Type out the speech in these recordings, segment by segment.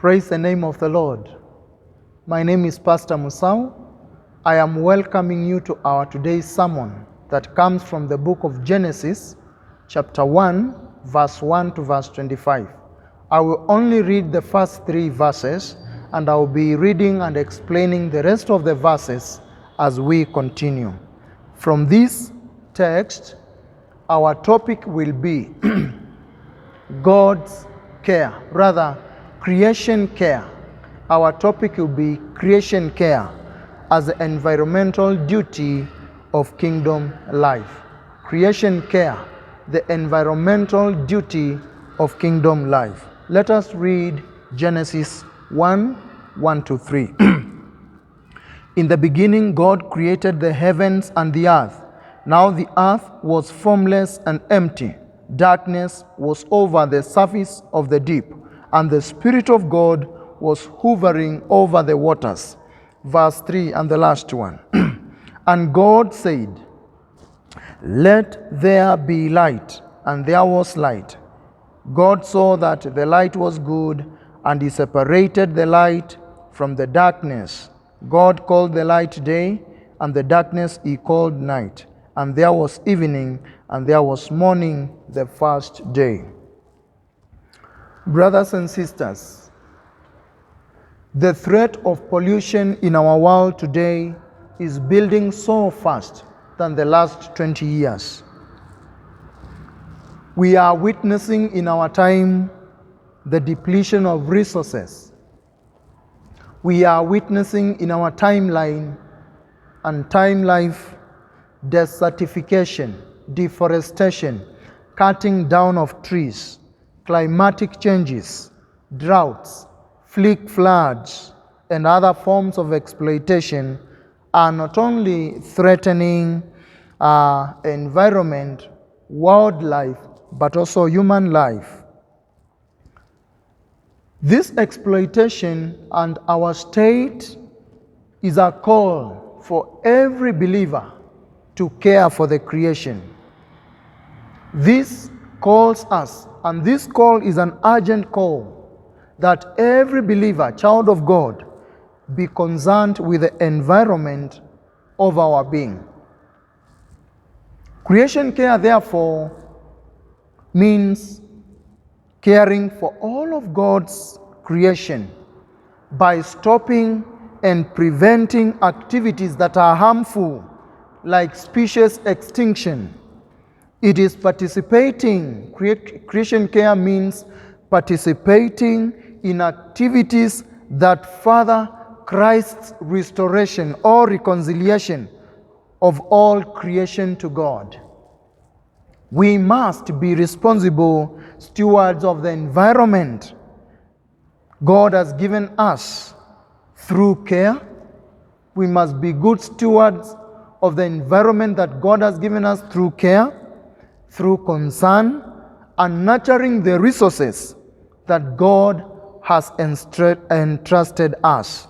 Praise the name of the Lord. My name is Pastor Musau. I am welcoming you to our today's sermon that comes from the book of Genesis, chapter 1, verse 1 to verse 25. I will only read the first 3 verses, and I will be reading and explaining the rest of the verses as we continue. From this text, our topic will be God's care, rather creation care. Our topic will be creation care as the environmental duty of kingdom life. Creation care, the environmental duty of kingdom life. Let us read Genesis 1 to 3. In the beginning, God created the heavens and the earth. Now the earth was formless and empty. Darkness was over the surface of the deep, and the Spirit of God was hovering over the waters. Verse 3 and the last one. And God said, "Let there be light," and there was light. God saw that the light was good, and he separated the light from the darkness. God called the light day, and the darkness he called night. And there was evening, and there was morning the first day. Brothers and sisters, the threat of pollution in our world today is building so fast than the last 20 years. We are witnessing in our time the depletion of resources. We are witnessing in our timeline and time life desertification, deforestation, cutting down of trees, climatic changes, droughts, floods, and other forms of exploitation are not only threatening our environment, wildlife, but also human life. This exploitation and our state is a call for every believer to care for the creation. This calls us, and this call is an urgent call, that every believer, child of God, be concerned with the environment of our being. Creation care, therefore, means caring for all of God's creation by stopping and preventing activities that are harmful, like species extinction. It is participating. Creation care means participating in activities that further Christ's restoration or reconciliation of all creation to God. We must be responsible stewards of the environment God has given us through care. We must be good stewards of the environment that God has given us through care, through concern, and nurturing the resources that God has entrusted us.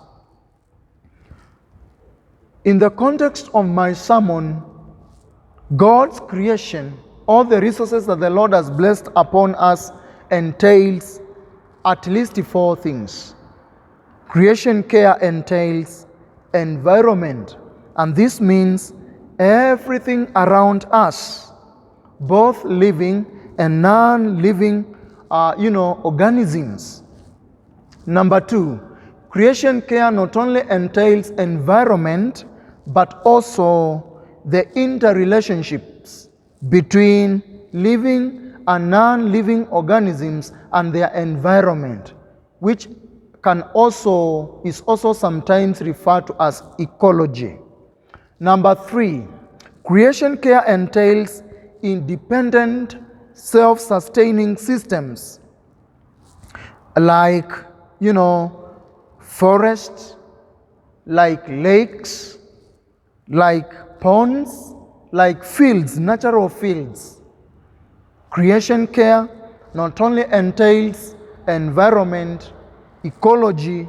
In the context of my sermon, God's creation, all the resources that the Lord has blessed upon us, entails at least 4 things. Creation care entails environment, and this means everything around us, both living and non-living organisms. Number 2, creation care not only entails environment, but also the interrelationships between living and non-living organisms and their environment, which is also sometimes referred to as ecology. Number 3, creation care entails independent, self-sustaining systems like, forests, like lakes, like ponds, like fields, natural fields. Creation care not only entails environment, ecology,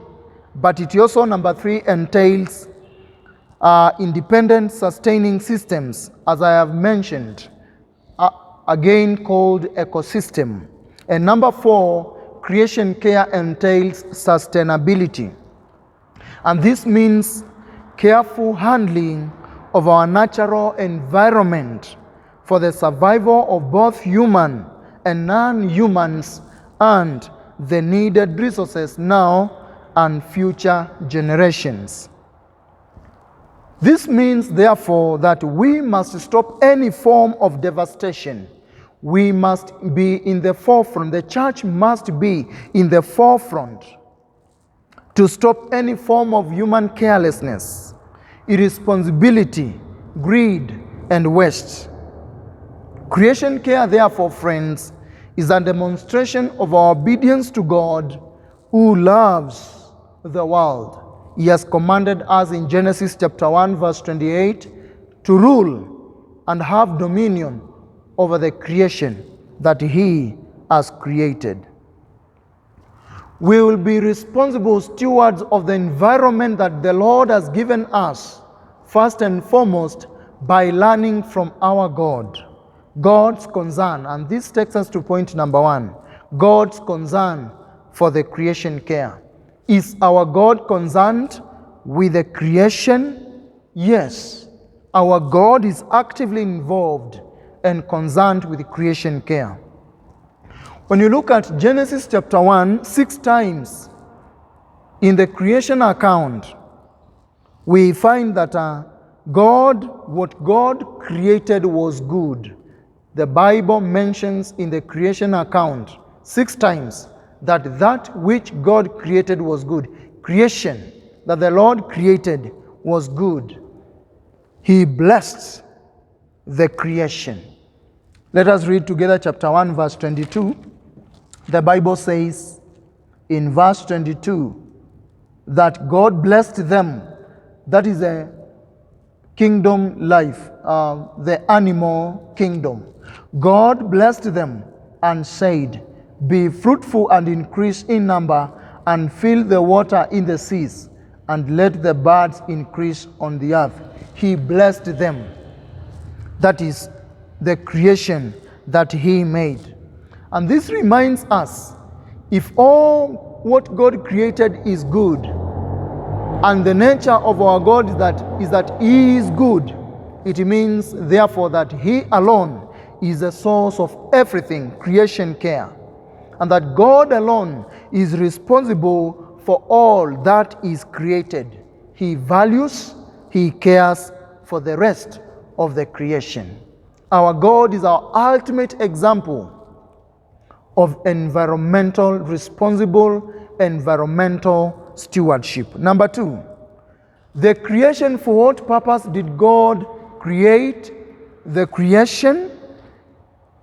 but it also, number 3, entails independent sustaining systems, as I have mentioned, again called ecosystem. And number 4, creation care entails sustainability. And this means careful handling of our natural environment for the survival of both human and non-humans and the needed resources now and future generations. This means, therefore, that we must stop any form of devastation. We must be in the forefront. The church must be in the forefront to stop any form of human carelessness, irresponsibility, greed, and waste. Creation care, therefore, friends, is a demonstration of our obedience to God who loves the world. He has commanded us in Genesis chapter 1, verse 28, to rule and have dominion over the creation that He has created. We will be responsible stewards of the environment that the Lord has given us, first and foremost, by learning from our God. God's concern, and this takes us to point number 1, God's concern for the creation care. Is our God concerned with the creation? Yes. Our God is actively involved and concerned with creation care. When you look at Genesis chapter 1, 6 times in the creation account, we find that what God created was good. The Bible mentions in the creation account 6 times that which God created was good. Creation that the Lord created was good. He blessed the creation. Let us read together chapter 1, verse 22. The Bible says in verse 22 that God blessed them. That is a kingdom life, the animal kingdom. God blessed them and said, "Be fruitful and increase in number, and fill the water in the seas, and let the birds increase on the earth." He blessed them. That is the creation that He made. And this reminds us, if all what God created is good, and the nature of our God is that He is good, it means therefore that He alone is the source of everything, creation care, and that God alone is responsible for all that is created. He values, He cares for the rest of the creation. Our God is our ultimate example of responsible environmental stewardship. Number 2, the creation. For what purpose did God create the creation?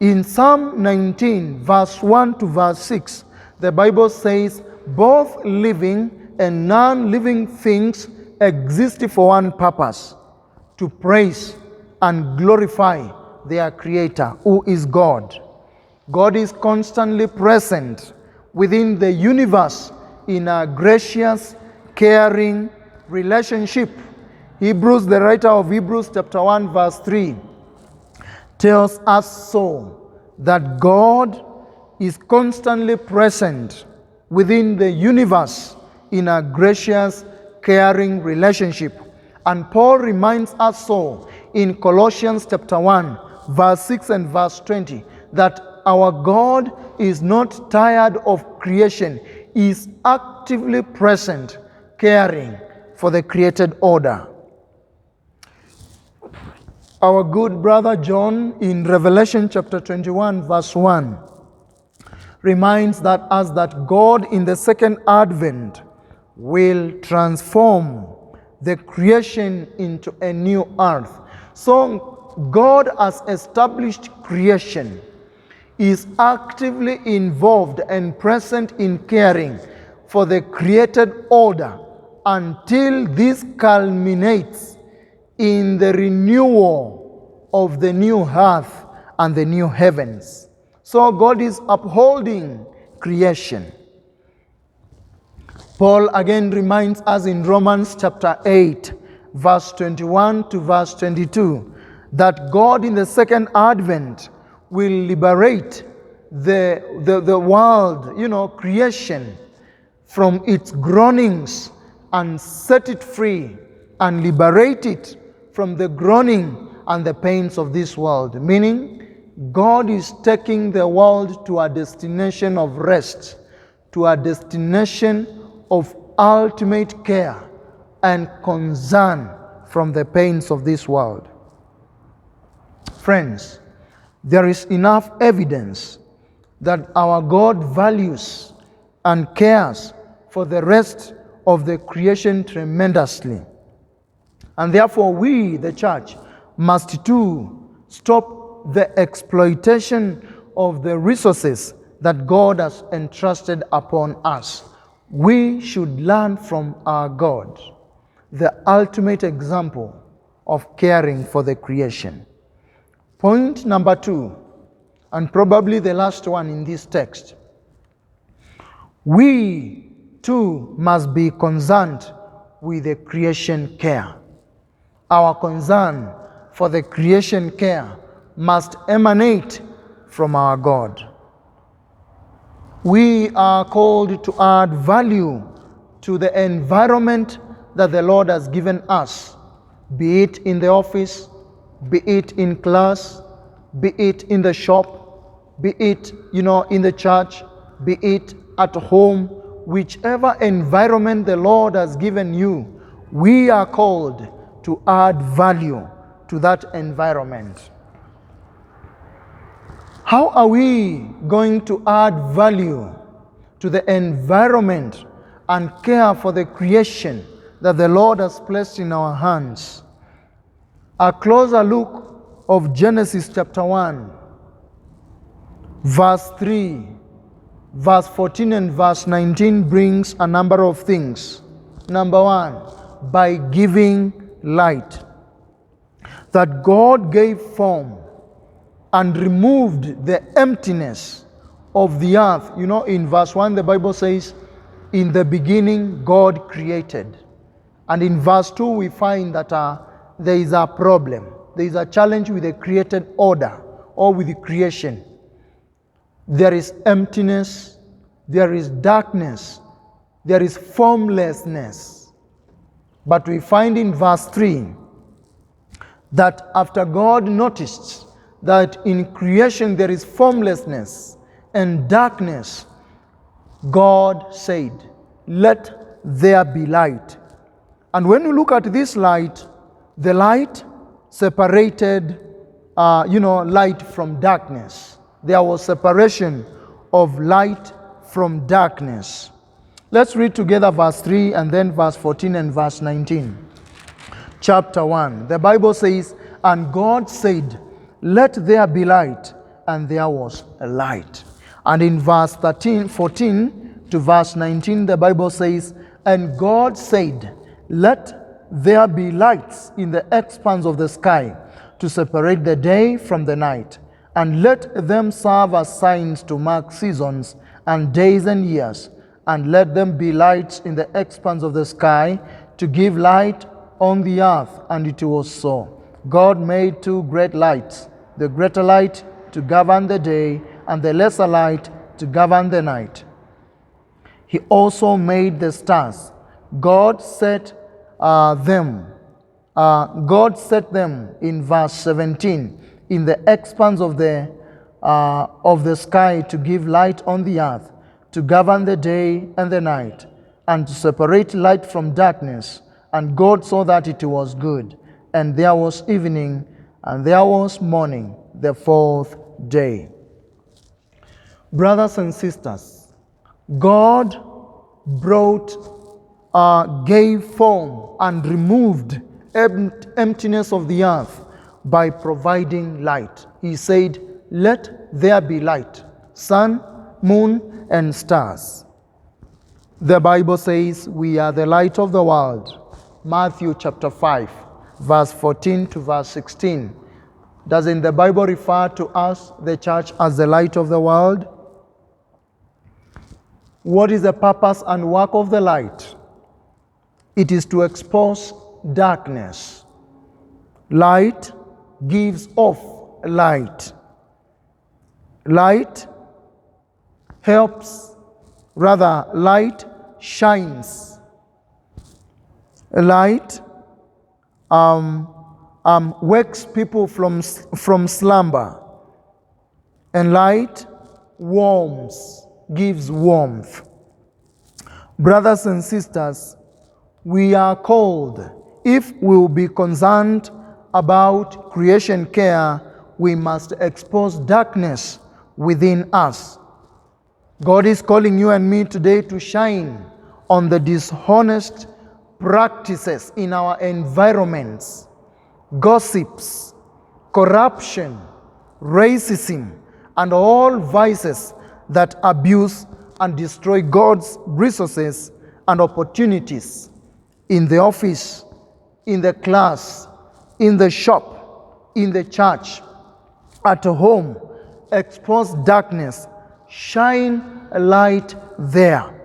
In Psalm 19, verse 1 to verse 6, the Bible says, both living and non-living things exist for one purpose, to praise and glorify their Creator, who is God. God is constantly present within the universe in a gracious, caring relationship. The writer of Hebrews chapter 1, verse 3, tells us so, that God is constantly present within the universe in a gracious, caring relationship. And Paul reminds us so in Colossians chapter 1, verse 6 and verse 20, that our God is not tired of creation. He is actively present, caring for the created order. Our good brother John in Revelation chapter 21, verse 1, reminds us that God in the second advent will transform the creation into a new earth. So God has established creation, is actively involved and present in caring for the created order until this culminates in the renewal of the new earth and the new heavens. So God is upholding creation. Paul again reminds us in Romans chapter 8, verse 21 to verse 22, that God in the second advent will liberate the world, creation, from its groanings and set it free and liberate it from the groaning and the pains of this world. Meaning, God is taking the world to a destination of rest, to a destination of ultimate care and concern from the pains of this world. Friends, there is enough evidence that our God values and cares for the rest of the creation tremendously. And therefore we, the church, must too stop the exploitation of the resources that God has entrusted upon us. We should learn from our God, the ultimate example of caring for the creation. Point number 2, and probably the last one in this text. We too must be concerned with the creation care. Our concern for the creation care must emanate from our God. We are called to add value to the environment that the Lord has given us, be it in the office, be it in class, be it in the shop, be it, in the church, be it at home. Whichever environment the Lord has given you, we are called to add value to that environment. How are we going to add value to the environment and care for the creation that the Lord has placed in our hands? A closer look of Genesis chapter 1, verse 3, verse 14 and verse 19 brings a number of things. Number 1, by giving light. That God gave form and removed the emptiness of the earth. In verse 1, the Bible says, in the beginning God created. And in verse 2, we find that there is a problem. There is a challenge with the created order or with the creation. There is emptiness, there is darkness, there is formlessness. But we find in verse 3 that after God noticed that in creation there is formlessness and darkness, God said, "Let there be light." And when you look at this light, the light separated, light from darkness. There was separation of light from darkness. Let's read together verse 3 and then verse 14 and verse 19. Chapter 1. The Bible says, "And God said, let there be light, and there was a light." And in verse 14 to verse 19, the Bible says, "And God said, let there be lights in the expanse of the sky to separate the day from the night, and let them serve as signs to mark seasons and days and years, and let them be lights in the expanse of the sky to give light on the earth." And it was so. God made 2 great lights, the greater light to govern the day, and the lesser light to govern the night. He also made the stars. God set them in verse 17 in the expanse of the sky to give light on the earth, to govern the day and the night, and to separate light from darkness. And God saw that it was good. And there was evening, and there was morning, the 4th day. Brothers and sisters, God gave form and removed emptiness of the earth by providing light. He said, "Let there be light, sun, moon, and stars." The Bible says we are the light of the world. Matthew chapter 5, verse 14 to verse 16. Doesn't the Bible refer to us, the church, as the light of the world? What is the purpose and work of the light? It is to expose darkness. Light gives off light. Light light shines. Light wakes people from slumber. And light warms, gives warmth. Brothers and sisters, we are called, if we will be concerned about creation care, we must expose darkness within us. God is calling you and me today to shine on the dishonest practices in our environments, gossips, corruption, racism, and all vices that abuse and destroy God's resources and opportunities in the office, in the class, in the shop, in the church, at home. Expose darkness, shine a light there.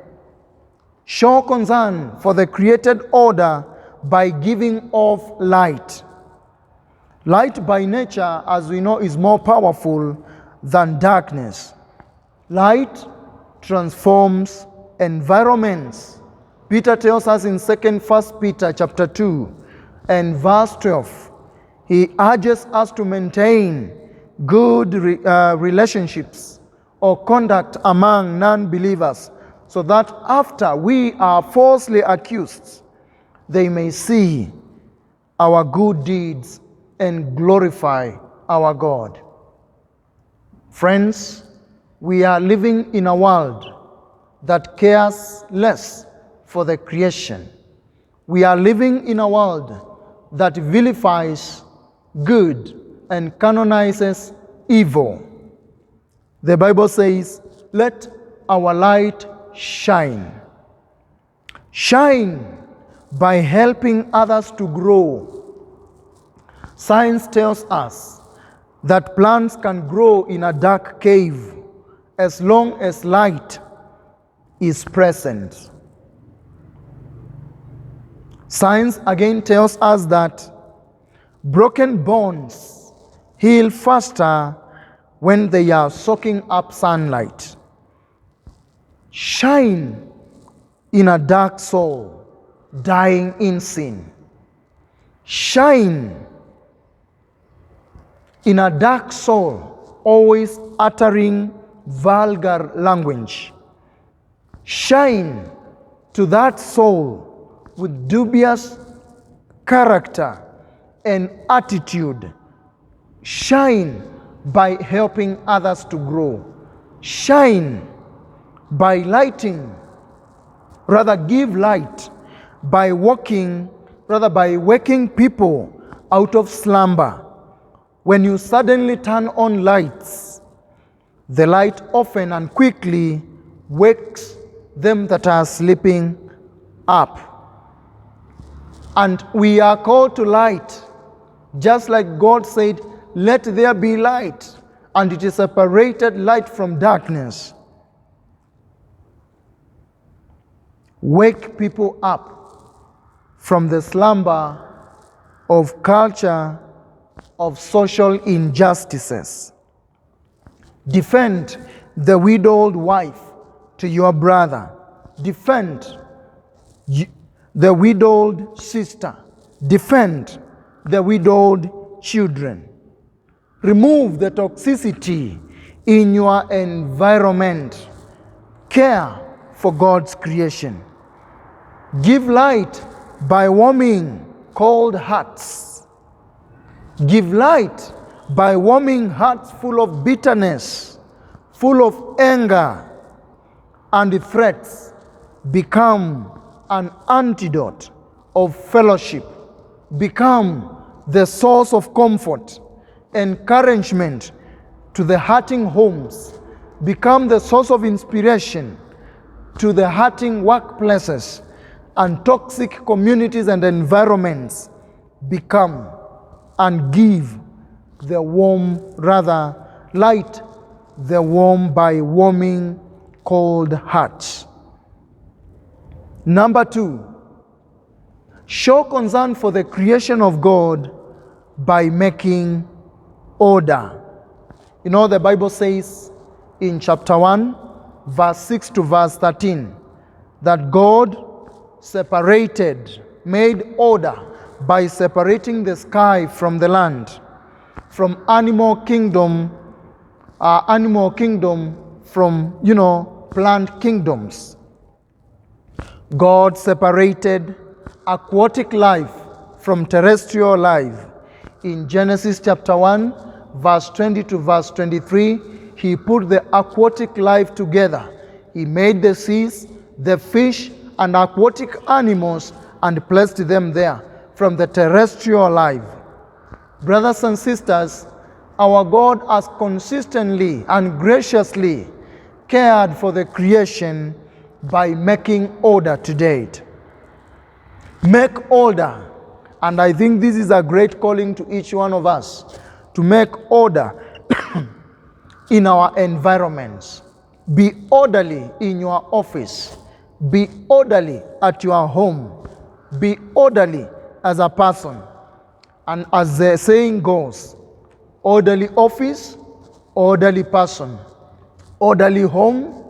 Show concern for the created order by giving off light. Light by nature, as we know, is more powerful than darkness. Light transforms environments. Peter tells us in 1 Peter chapter 2 and verse 12, he urges us to maintain good relationships or conduct among non-believers, so that after we are falsely accused, they may see our good deeds and glorify our God. Friends, we are living in a world that cares less for the creation. We are living in a world that vilifies good and canonizes evil. The Bible says, let our light shine. Shine by helping others to grow. Science tells us that plants can grow in a dark cave as long as light is present. Science again tells us that broken bones heal faster when they are soaking up sunlight. Shine in a dark soul, dying in sin. Shine in a dark soul, always uttering vulgar language. Shine to that soul with dubious character and attitude. Shine by helping others to grow. Shine by give light by waking people out of slumber. When you suddenly turn on lights, the light often and quickly wakes them that are sleeping up. And we are called to light, just like God said, let there be light, and it is separated light from darkness. Wake people up from the slumber of culture, of social injustices. Defend the widowed wife to your brother. Defend the widowed sister. Defend the widowed children. Remove the toxicity in your environment. Care for God's creation. Give light by warming cold hearts. Give light by warming hearts full of bitterness, full of anger, and threats. Become an antidote of fellowship. Become the source of comfort, encouragement to the hurting homes. Become the source of inspiration to the hurting workplaces and toxic communities and environments. Become and give the light the warm by warming cold hearts. Number 2, show concern for the creation of God by making order. You know, the Bible says in chapter 1, verse 6 to verse 13, that God separated, made order by separating the sky from the land, from animal kingdom from, plant kingdoms. God separated aquatic life from terrestrial life. In Genesis chapter 1, verse 20 to verse 23, he put the aquatic life together. He made the seas, the fish, and aquatic animals and placed them there from the terrestrial life. Brothers and sisters, our God has consistently and graciously cared for the creation by making order to date. Make order. And I think this is a great calling to each one of us, to make order in our environments. Be orderly in your office. Be orderly at your home. Be orderly as a person. And as the saying goes, orderly office, orderly person, orderly home,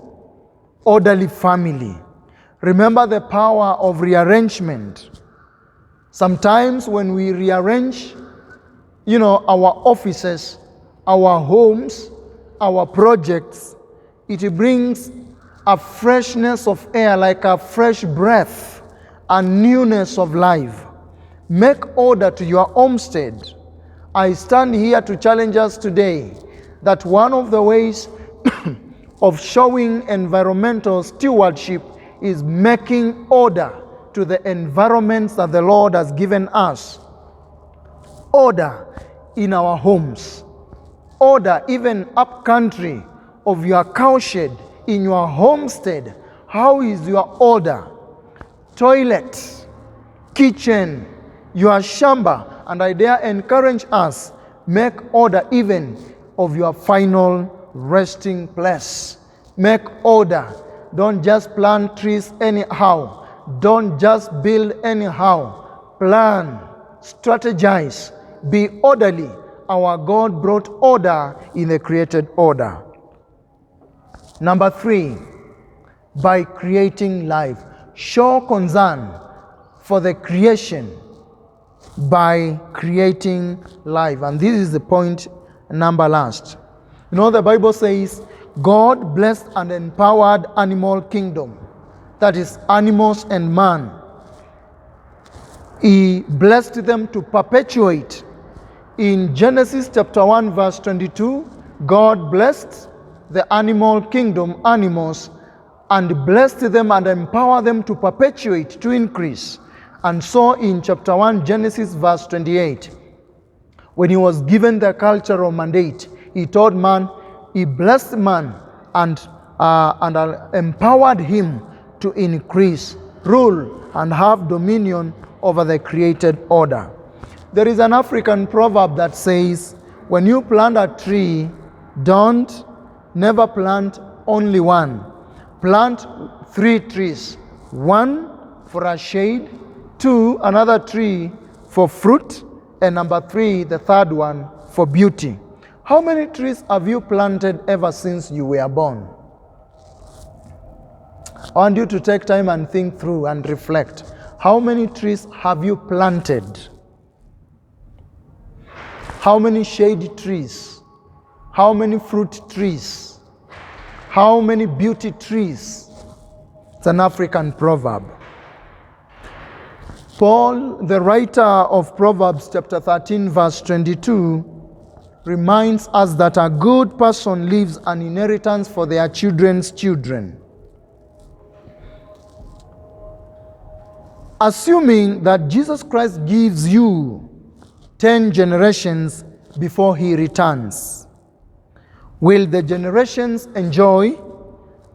orderly family. Remember the power of rearrangement. Sometimes when we rearrange, our offices, our homes, our projects, it brings a freshness of air, like a fresh breath, a newness of life. Make order to your homestead. I stand here to challenge us today that one of the ways of showing environmental stewardship is making order to the environments that the Lord has given us. Order in our homes. Order even up country of your cowshed, in your homestead. How is your order? Toilet, kitchen, your shamba, and I dare encourage us, make order even of your final resting place. Make order. Don't just plant trees anyhow. Don't just build anyhow. Plan, strategize, be orderly. Our God brought order in the created order. Number 3, by creating life. Show concern for the creation by creating life. And this is the point number last. The Bible says, God blessed and empowered animal kingdom. That is animals and man. He blessed them to perpetuate. In Genesis chapter 1 verse 22, God blessed the animal kingdom, animals, and blessed them and empowered them to perpetuate, to increase. And so in chapter 1, Genesis verse 28, when he was given the cultural mandate, he told man, he blessed man and empowered him to increase, rule, and have dominion over the created order. There is an African proverb that says, when you plant a tree, never plant only one. Plant 3 trees. 1 for a shade, 2 another tree for fruit, and number 3, the third one, for beauty. How many trees have you planted ever since you were born? I want you to take time and think through and reflect. How many trees have you planted? How many shade trees? How many fruit trees? How many beauty trees? It's an African proverb. Paul, the writer of Proverbs chapter 13 verse 22, reminds us that a good person leaves an inheritance for their children's children. Assuming that Jesus Christ gives you 10 generations before he returns, will the generations enjoy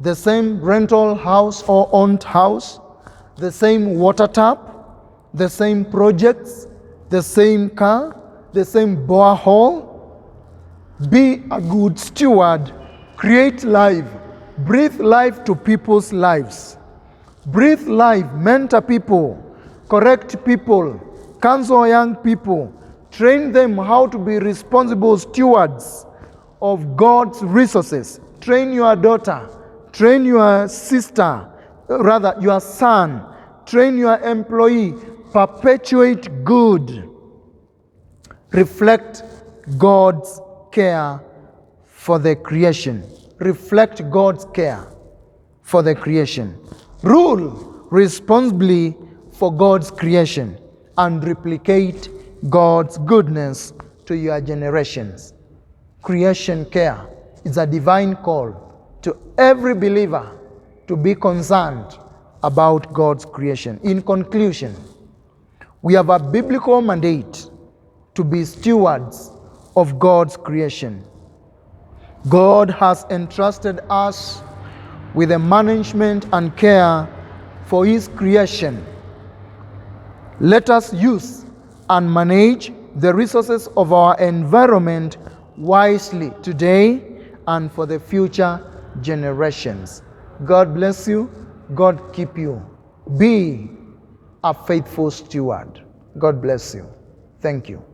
the same rental house or owned house, the same water tap, the same projects, the same car, the same borehole? Be a good steward. Create life. Breathe life to people's lives. Breathe life. Mentor people. Correct people. Counsel young people. Train them how to be responsible stewards of God's resources. Train your daughter. train your sister, rather your son, train your employee, perpetuate good. Reflect God's care for the creation. Reflect God's care for the creation. Rule responsibly for God's creation and replicate God's goodness to your generations. Creation care is a divine call to every believer to be concerned about God's creation. In conclusion, we have a biblical mandate to be stewards of God's creation. God has entrusted us with the management and care for His creation. Let us use and manage the resources of our environment wisely today and for the future generations. God bless you. God keep you. Be a faithful steward. God bless you. Thank you.